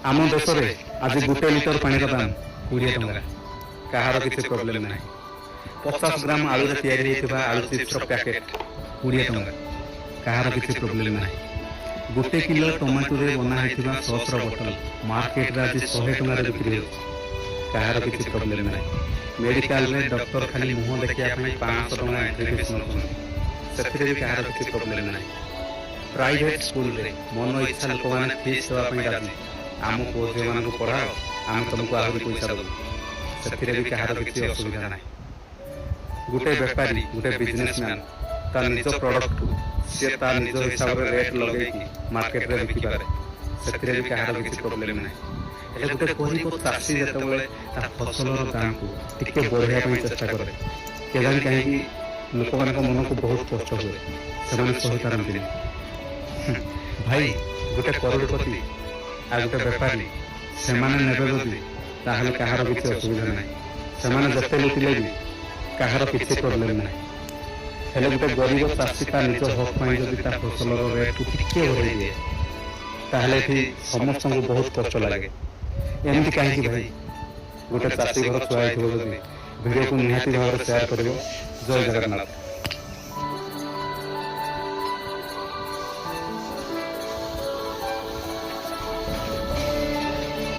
आम देश में आज गोटे लिटर पानी दाम 20 टंका कहार किसी प्रोब्लेम ना 50 ग्राम आलू या आलू चिप्स पैकेट 20 टंका कहार किसी प्रोब्लेम ना गोटे किलो टमाटो बना सस बोतल मार्केट आज 100 टंका बिक्री हो कहार किसी प्रोब्लेम ना मेडिकल में डॉक्टर खाली मुह देखा 500 टंका एप्लिकेशन से कहार किसी प्रोब्लेम ना प्राइवेट स्कूल रे मन इच्छा लोक मैंने फीस देवाई राजी आम पुओ झी मान पढ़ाओ आम तुमको आहरी पैसा देव से भी कहार किसी असुविधा ना गोटे बेपारी गोटे बिजनेसमैन तार निज प्रोडक्ट को सी तार निज हिसाब से रेट लगे मार्केट रे बिकी पारे से भी कहार किसी प्रोब्लेम ना गोटे गरीब चाषी जो फसल दाम को टिके बढ़ाई चेष्टा करे केजानी कहीं लोक मान मन को बहुत कष्ट हुए से सही पारती भाई गोटे करोड़पति आ गोटे बेपारी से नेबे ताहले कहार किसी असुविधा ना से जिते लुटिले भी कहार किसी प्रोब्लेम ना हेले गोटे गरीब चाषी निज हक जदि फसल रेट को टिके बढ़ाई दिए ताहले समस्त को बहुत कष्ट लगे एमती कहीं भाई गोटे चाषी घर छुआ भिडियो को निहाती भाव शेयर कर जय जगन्नाथ।